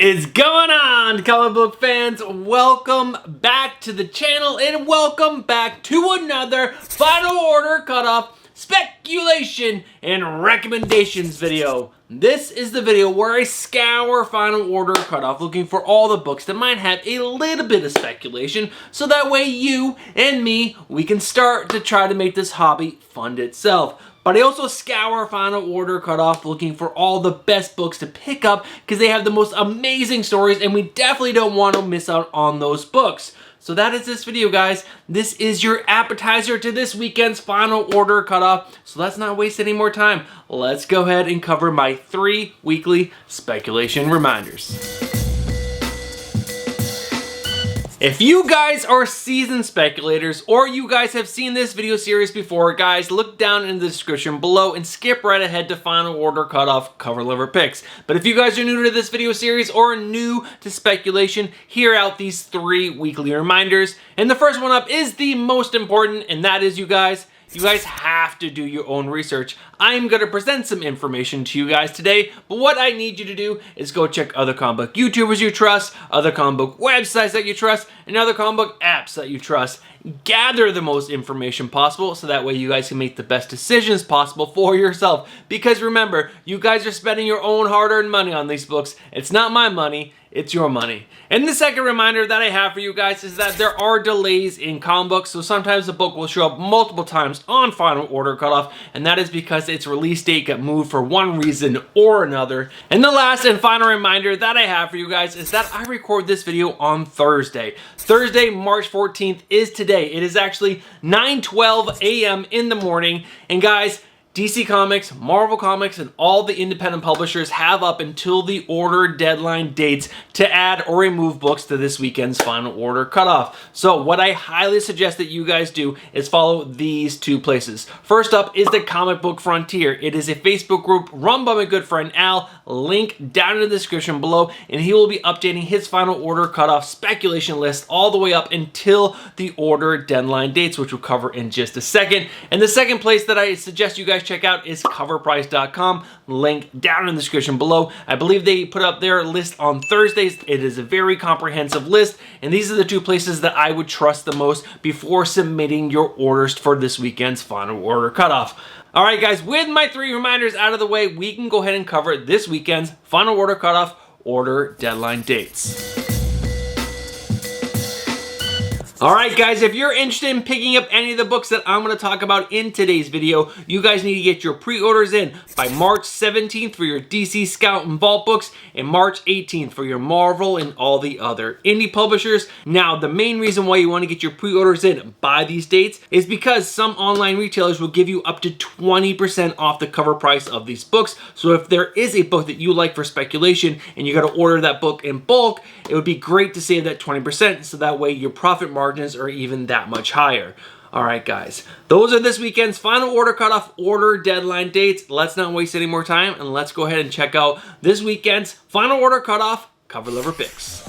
Is going on, comic book fans? Welcome back to the channel and welcome back to another Final Order Cutoff Speculation and Recommendations video. This is the video where I scour Final Order Cutoff looking for all the books that might have a little bit of speculation, so that way you and me, we can start to try to make this hobby fund itself. But I also scour Final Order Cutoff looking for all the best books to pick up because they have the most amazing stories and we definitely don't want to miss out on those books. So that is this video, guys. This is your appetizer to this weekend's Final Order Cutoff. So let's not waste any more time. Let's go ahead and cover my 3 weekly speculation reminders. If you guys are seasoned speculators or you guys have seen this video series before, guys, look down in the description below and skip right ahead to Final Order Cutoff cover lever picks. But if you guys are new to this video series or new to speculation, hear out these 3 weekly reminders. And the first one up is the most important, and that is you guys have to do your own research. I'm going to present some information to you guys today, but what I need you to do is go check other comic book YouTubers you trust, other comic book websites that you trust, and other comic book apps that you trust. Gather the most information possible so that way you guys can make the best decisions possible for yourself. Because remember, you guys are spending your own hard-earned money on these books. It's not my money. It's your money. And the second reminder that I have for you guys is that there are delays in comic books, so sometimes the book will show up multiple times on Final Order Cutoff, and that is because its release date got moved for one reason or another. And the last and final reminder that I have for you guys is that I record this video on Thursday. Thursday, March 14th is today. It is actually 9:12 a.m. in the morning, and guys, DC Comics, Marvel Comics, and all the independent publishers have up until the order deadline dates to add or remove books to this weekend's Final Order Cutoff. So what I highly suggest that you guys do is follow these 2 places. First up is the Comic Book Frontier. It is a Facebook group run by my good friend Al, link down in the description below, and he will be updating his Final Order Cutoff speculation list all the way up until the order deadline dates, which we'll cover in just a second. And the second place that I suggest you guys check out is coverprice.com, link down in the description below. I believe they put up their list on Thursdays. It is a very comprehensive list, and these are the 2 places that I would trust the most before submitting your orders for this weekend's Final Order Cutoff. All right, guys, with my 3 reminders out of the way, we can go ahead and cover this weekend's Final Order Cutoff order deadline dates. Alright guys, if you're interested in picking up any of the books that I'm going to talk about in today's video, you guys need to get your pre-orders in by March 17th for your DC Scout and Vault books, and March 18th for your Marvel and all the other indie publishers. Now, the main reason why you want to get your pre-orders in by these dates is because some online retailers will give you up to 20% off the cover price of these books. So if there is a book that you like for speculation and you got to order that book in bulk, it would be great to save that 20% so that way your profit margins are even that much higher. Alright guys, those are this weekend's Final Order Cutoff order deadline dates. Let's not waste any more time and let's go ahead and check out this weekend's Final Order Cutoff cover lever picks.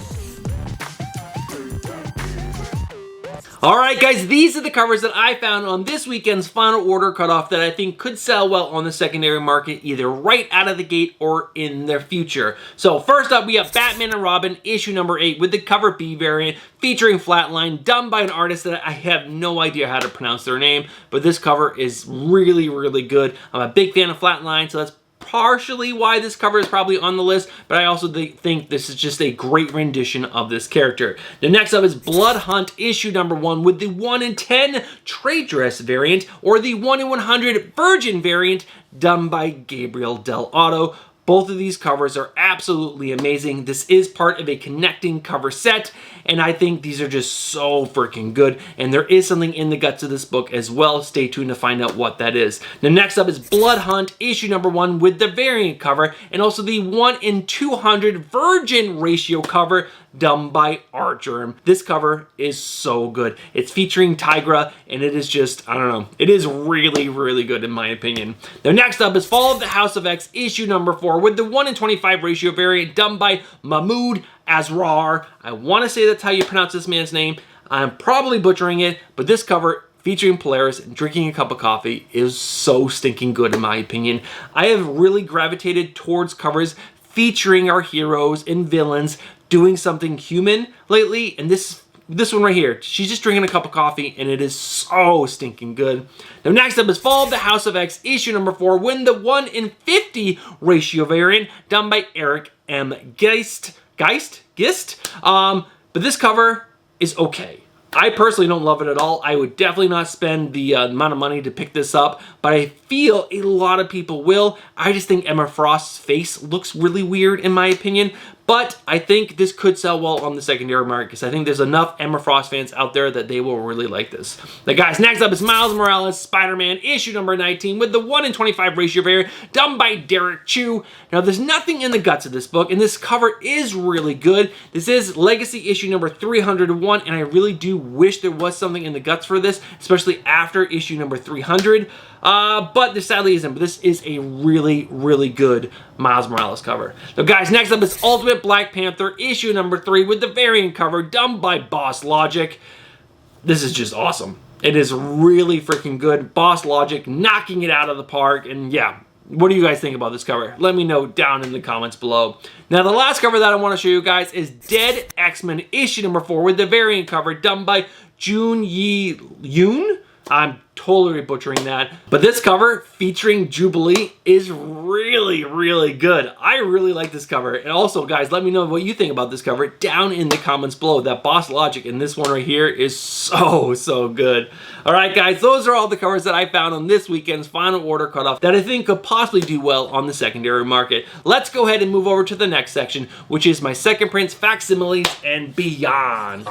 Alright guys, these are the covers that I found on this weekend's Final Order Cutoff that I think could sell well on the secondary market either right out of the gate or in the future. So first up, we have Batman and Robin issue number 8 with the cover B variant featuring Flatline, done by an artist that I have no idea how to pronounce their name, but this cover is really, really good. I'm a big fan of Flatline, so that's partially why this cover is probably on the list, but I also think this is just a great rendition of this character. The next up is Blood Hunt issue number 1 with the 1 in 10 traitoress variant or the 1 in 100 virgin variant done by Gabriel Del Otto. Both of these covers are absolutely amazing. This is part of a connecting cover set, and I think these are just so freaking good, and there is something in the guts of this book as well. Stay tuned to find out what that is. The next up is Blood Hunt issue number 1 with the variant cover, and also the 1 in 200 virgin ratio cover done by Artgerm. This cover is so good. It's featuring Tigra, and it is just, I don't know, it is really, really good in my opinion. The next up is Fall of the House of X issue number 4 with the 1 in 25 ratio variant done by Mahmoud Asrar. I want to say that's how you pronounce this man's name. I'm probably butchering it, but this cover featuring Polaris and drinking a cup of coffee is so stinking good in my opinion. I have really gravitated towards covers featuring our heroes and villains doing something human lately, and this one right here, she's just drinking a cup of coffee and it is so stinking good. Now next up is Fall of the House of X issue number 4, with the 1 in 50 ratio variant done by Eric M. Geist. But this cover is okay. I personally don't love it at all. I would definitely not spend the amount of money to pick this up, but I feel a lot of people will. I just think Emma Frost's face looks really weird in my opinion, but I think this could sell well on the secondary market because I think there's enough Emma Frost fans out there that they will really like this. Now guys, next up is Miles Morales Spider-Man issue number 19 with the 1 in 25 ratio variant done by Derek Chu. Now there's nothing in the guts of this book, and this cover is really good. This is Legacy issue number 301, and I really do wish there was something in the guts for this, especially after issue number 300. But there sadly isn't, but this is a really, really good Miles Morales cover. Now guys, next up is Ultimate Black Panther issue number 3 with the variant cover done by Boss Logic. This is just awesome. It is really freaking good. Boss Logic knocking it out of the park, and yeah. What do you guys think about this cover? Let me know down in the comments below. Now the last cover that I want to show you guys is Dead X-Men issue number 4 with the variant cover done by Jun Yi Yoon. I'm totally butchering that. But this cover featuring Jubilee is really, really good. I really like this cover. And also, guys, let me know what you think about this cover down in the comments below. That Boss Logic in this one right here is so, so good. All right, guys, those are all the covers that I found on this weekend's Final Order Cutoff that I think could possibly do well on the secondary market. Let's go ahead and move over to the next section, which is my second prints, facsimiles, and beyond.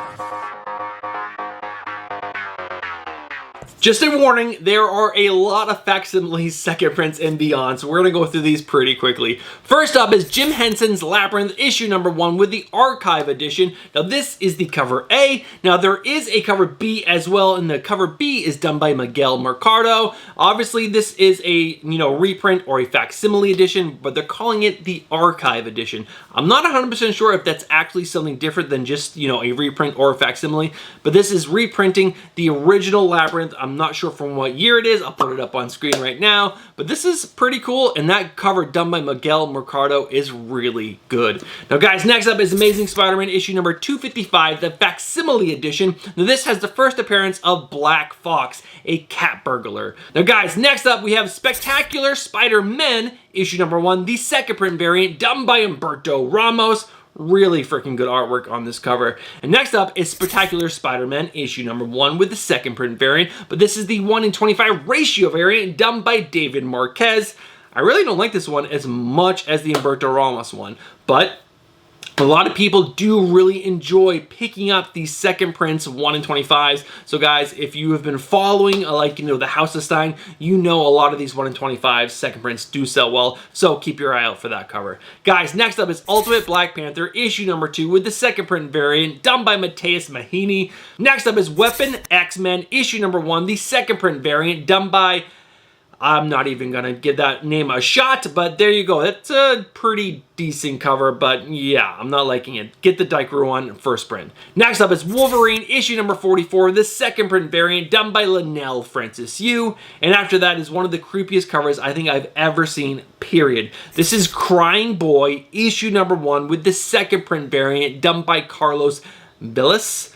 Just a warning, there are a lot of facsimiles, second prints, and beyond, so we're going to go through these pretty quickly. First up is Jim Henson's Labyrinth issue number 1 with the Archive edition. Now this is the cover A. Now there is a cover B as well, and the cover B is done by Miguel Mercado. Obviously this is a reprint or a facsimile edition, but they're calling it the Archive edition. I'm not 100% sure if that's actually something different than just a reprint or a facsimile, but this is reprinting the original Labyrinth. I'm not sure from what year it is. I'll put it up on screen right now, but this is pretty cool, and that cover done by Miguel Mercado is really good. Now guys, next up is Amazing Spider-Man issue number 255, the facsimile edition. Now this has the first appearance of Black Fox, a cat burglar. Now guys, next up we have Spectacular Spider-Man issue number 1, the second print variant done by Humberto Ramos. Really freaking good artwork on this cover. And next up is Spectacular Spider-Man issue number 1 with the second print variant, but this is the 1 in 25 ratio variant done by David Marquez. I really don't like this one as much as the Humberto Ramos one, but a lot of people do really enjoy picking up these second prints 1 in 25s. So guys, if you have been following the House of Stein, you know a lot of these 1 in 25s second prints do sell well. So keep your eye out for that cover. Guys, next up is Ultimate Black Panther issue number 2 with the second print variant done by Mateus Mahini. Next up is Weapon X-Men issue number 1, the second print variant done by, I'm not even gonna give that name a shot, but there you go. That's a pretty decent cover, but yeah, I'm not liking it. Get the Daikru one first print. Next up is Wolverine issue number 44, the second print variant done by Linnell Francis Yu. And after that is one of the creepiest covers I think I've ever seen, period. This is Crying Boy issue number 1 with the second print variant done by Carlos Billis.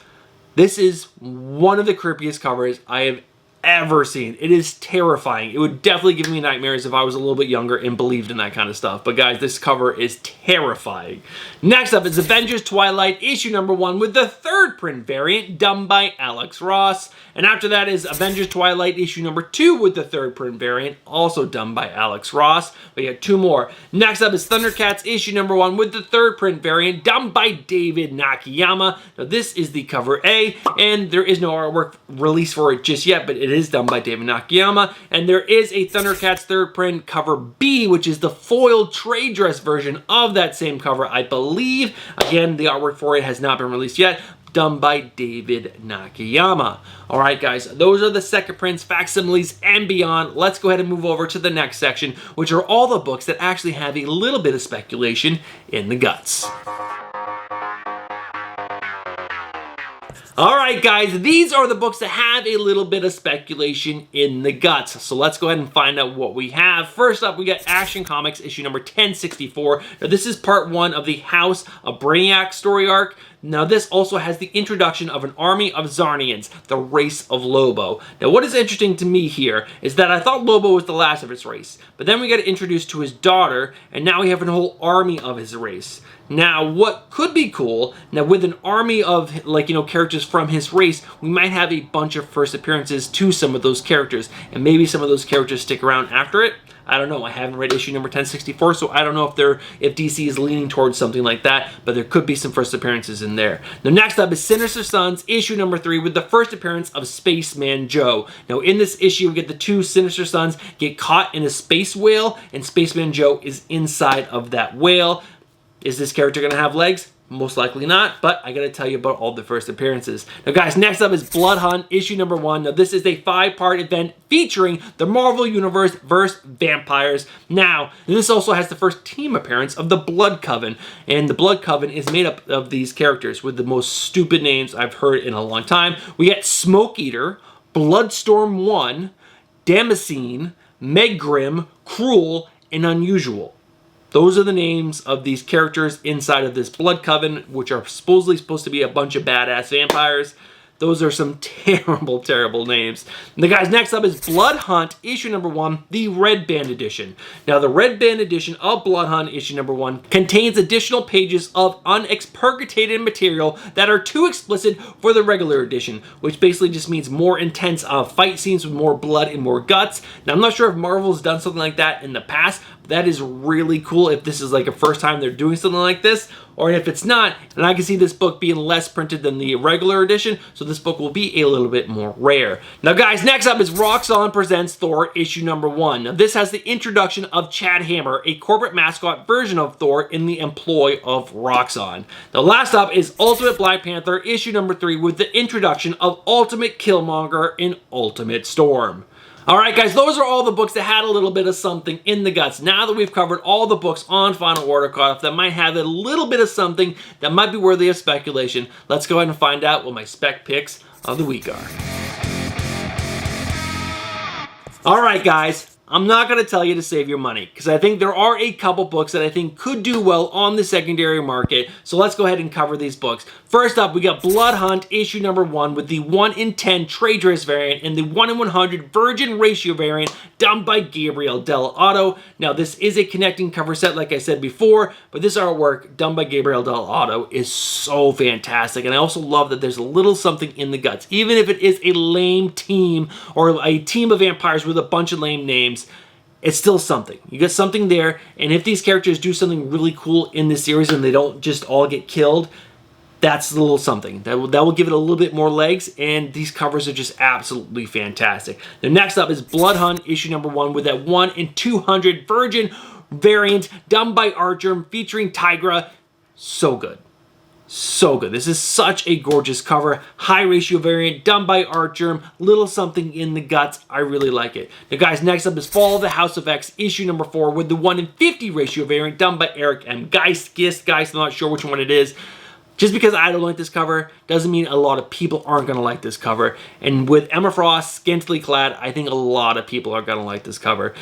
This is one of the creepiest covers I have ever seen. It is terrifying. It would definitely give me nightmares if I was a little bit younger and believed in that kind of stuff. But guys, this cover is terrifying. Next up is Avengers Twilight issue number 1 with the third print variant done by Alex Ross. And after that is Avengers Twilight issue number 2 with the third print variant, also done by Alex Ross. We got 2 more. Next up is Thundercats issue number 1 with the third print variant done by David Nakayama. Now this is the cover A, and there is no artwork released for it just yet, but it is done by David Nakayama. And there is a Thundercats third print cover B, which is the foiled trade dress version of that same cover, I believe. Again, the artwork for it has not been released yet, done by David Nakayama. All right, guys, those are the second prints, facsimiles, and beyond. Let's go ahead and move over to the next section, which are all the books that actually have a little bit of speculation in the guts. Alright guys, these are the books that have a little bit of speculation in the guts. So let's go ahead and find out what we have. First up, we got Action Comics issue number 1064. Now this is part 1 of the House of Brainiac story arc. Now this also has the introduction of an army of Zarnians, the race of Lobo. Now what is interesting to me here is that I thought Lobo was the last of his race, but then we got introduced to his daughter, and now we have a whole army of his race. Now, what could be cool, now with an army of, like, characters from his race, we might have a bunch of first appearances to some of those characters, and maybe some of those characters stick around after it. I don't know. I haven't read issue number 1064, so I don't know if DC is leaning towards something like that, but there could be some first appearances in there. Now, next up is Sinister Sons, issue number 3, with the first appearance of Spaceman Joe. Now, in this issue, we get the two Sinister Sons get caught in a space whale, and Spaceman Joe is inside of that whale. Is this character going to have legs? Most likely not, but I gotta tell you about all the first appearances. Now guys, next up is Blood Hunt, issue number 1. Now this is a 5-part event featuring the Marvel Universe versus vampires. Now, this also has the first team appearance of the Blood Coven, and the Blood Coven is made up of these characters with the most stupid names I've heard in a long time. We get Smoke Eater, Bloodstorm 1, Damascene, Megrim, Cruel, and Unusual. Those are the names of these characters inside of this Blood Coven, which are supposedly supposed to be a bunch of badass vampires. Those are some terrible, terrible names. And the guys, next up is Blood Hunt, issue number 1, the Red Band edition. Now, the Red Band edition of Blood Hunt, issue number 1, contains additional pages of unexpurgated material that are too explicit for the regular edition, which basically just means more intense fight scenes with more blood and more guts. Now, I'm not sure if Marvel's done something like that in the past, but that is really cool if this is like a first time they're doing something like this, or if it's not, and I can see this book being less printed than the regular edition, so this book will be a little bit more rare. Now guys, next up is Roxxon Presents Thor, issue number 1. Now this has the introduction of Chad Hammer, a corporate mascot version of Thor in the employ of Roxxon. Now last up is Ultimate Black Panther, issue number 3, with the introduction of Ultimate Killmonger in Ultimate Storm. Alright guys, those are all the books that had a little bit of something in the guts. Now that we've covered all the books on Final Order Cutoff that might have a little bit of something that might be worthy of speculation, let's go ahead and find out what my spec picks of the week are. Alright guys, I'm not going to tell you to save your money, because I think there are a couple books that I think could do well on the secondary market, so let's go ahead and cover these books. First up, we got Blood Hunt, issue number 1, with the 1 in 10 traitorous variant and the 1 in 100 virgin ratio variant done by Gabriel Dell'Otto. Now, this is a connecting cover set, like I said before, but this artwork done by Gabriel Dell'Otto is so fantastic, and I also love that there's a little something in the guts. Even if it is a lame team, or a team of vampires with a bunch of lame names, it's still something. You got something there, and if these characters do something really cool in this series and they don't just all get killed, that's a little something. That will give it a little bit more legs, and these covers are just absolutely fantastic. The next up is Blood Hunt, issue number 1, with that 1 in 200 virgin variant done by Archer featuring Tigra. So good. So good. This is such a gorgeous cover. High ratio variant done by Archer. Little something in the guts. I really like it. Now guys, next up is Fall of the House of X, issue number 4, with the 1 in 50 ratio variant done by Eric M. Geist. Guys, I'm not sure which one it is. Just because I don't like this cover doesn't mean a lot of people aren't going to like this cover. And with Emma Frost scantily clad, I think a lot of people are going to like this cover.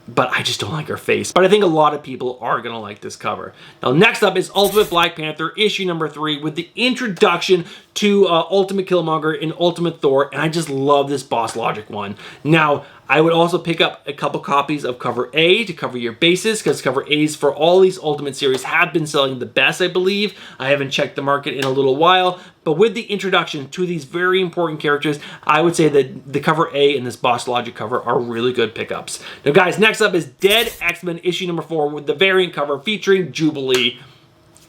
But I just don't like her face. But I think a lot of people are going to like this cover. Now, next up is Ultimate Black Panther, issue number 3, with the introduction to Ultimate Killmonger in Ultimate Thor, and I just love this Boss Logic one. Now, I would also pick up a couple copies of cover A to cover your bases, because cover A's for all these Ultimate series have been selling the best, I believe. I haven't checked the market in a little while, but with the introduction to these very important characters, I would say that the cover A and this Boss Logic cover are really good pickups. Now guys, next up is Dead X-Men issue number 4 with the variant cover featuring Jubilee.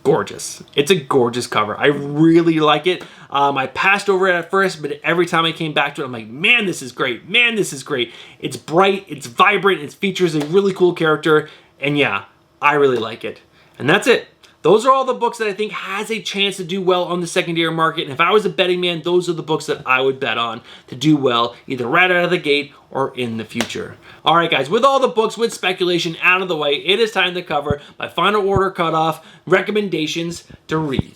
Gorgeous. It's a gorgeous cover. I really like it. I passed over it at first, but every time I came back to it, I'm like, man, this is great. Man, this is great. It's bright, it's vibrant, it features a really cool character, and yeah, I really like it. And that's it. Those are all the books that I think has a chance to do well on the secondary market, and if I was a betting man, those are the books that I would bet on to do well, either right out of the gate or in the future. Alright guys, with all the books with speculation out of the way, it is time to cover my final order cutoff recommendations to read.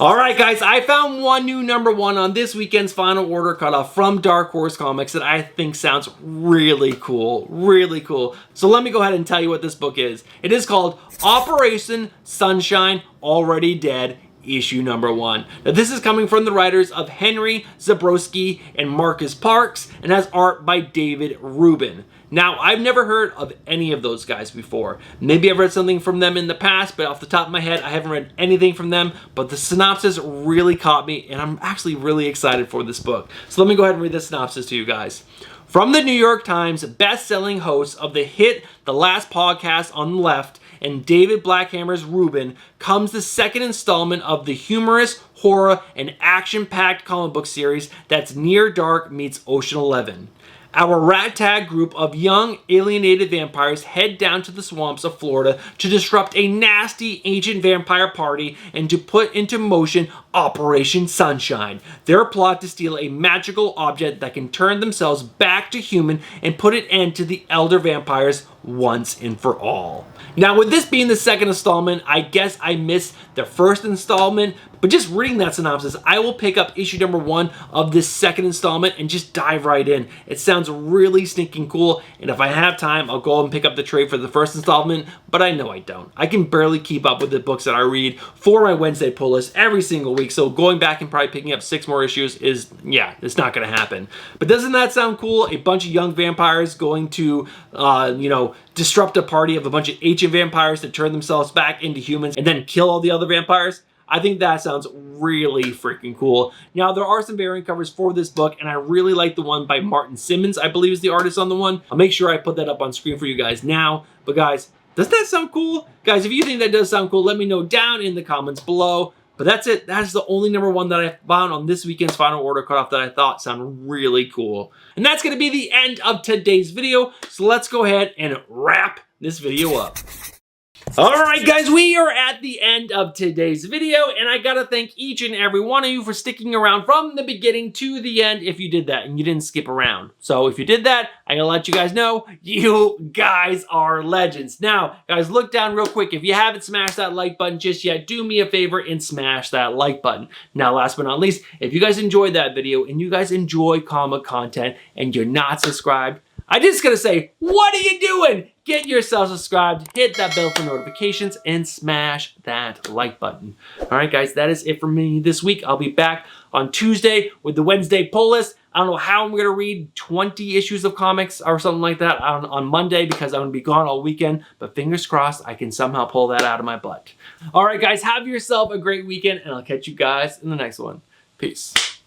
All right, guys, I found one new #1 on this weekend's Final Order cutoff from Dark Horse Comics that I think sounds really cool, really cool. So let me go ahead and tell you what this book is. It is called Operation Sunshine Already Dead, issue #1. Now this is coming from the writers of Henry Zabrowski and Marcus Parks and has art by David Rubin. Now, I've never heard of any of those guys before. Maybe I've read something from them in the past, but off the top of my head, I haven't read anything from them, but the synopsis really caught me, and I'm actually really excited for this book. So let me go ahead and read the synopsis to you guys. From the New York Times best-selling hosts of the hit The Last Podcast on the Left and David Blackhammer's Rubin comes the second installment of the humorous, horror, and action-packed comic book series that's Near Dark meets Ocean 11. Our ragtag group of young, alienated vampires head down to the swamps of Florida to disrupt a nasty ancient vampire party and to put into motion Operation Sunshine, their plot to steal a magical object that can turn themselves back to human and put an end to the elder vampires once and for all. Now, with this being the second installment, I guess I missed the first installment, but just reading that synopsis, I will pick up issue #1 of this second installment and just dive right in. It sounds really stinking cool, and if I have time, I'll go and pick up the trade for the first installment, but I know I don't. I can barely keep up with the books that I read for my Wednesday pull list every single week, so going back and probably picking up 6 more issues is, yeah, it's not gonna happen. But doesn't that sound cool? A bunch of young vampires going to, disrupt a party of a bunch of ancient vampires to turn themselves back into humans and then kill all the other vampires? I think that sounds really freaking cool. Now, there are some variant covers for this book, and I really like the one by Martin Simmons, I believe is the artist on the one. I'll make sure I put that up on screen for you guys now. But guys, does that sound cool? Guys, if you think that does sound cool, let me know down in the comments below. But that's it. That is the only #1 that I found on this weekend's Final Order cutoff that I thought sounded really cool. And that's going to be the end of today's video. So let's go ahead and wrap this video up. Alright guys, we are at the end of today's video, and I gotta thank each and every one of you for sticking around from the beginning to the end if you did that and you didn't skip around. So if you did that, I gotta let you guys know, you guys are legends. Now, guys, look down real quick. If you haven't smashed that like button just yet, do me a favor and smash that like button. Now, last but not least, if you guys enjoyed that video and you guys enjoy comic content and you're not subscribed, I just gotta say, what are you doing? Get yourself subscribed, hit that bell for notifications, and smash that like button. All right, guys, that is it for me this week. I'll be back on Tuesday with the Wednesday pull list. I don't know how I'm going to read 20 issues of comics or something like that on Monday because I'm going to be gone all weekend, but fingers crossed I can somehow pull that out of my butt. All right, guys, have yourself a great weekend, and I'll catch you guys in the next one. Peace.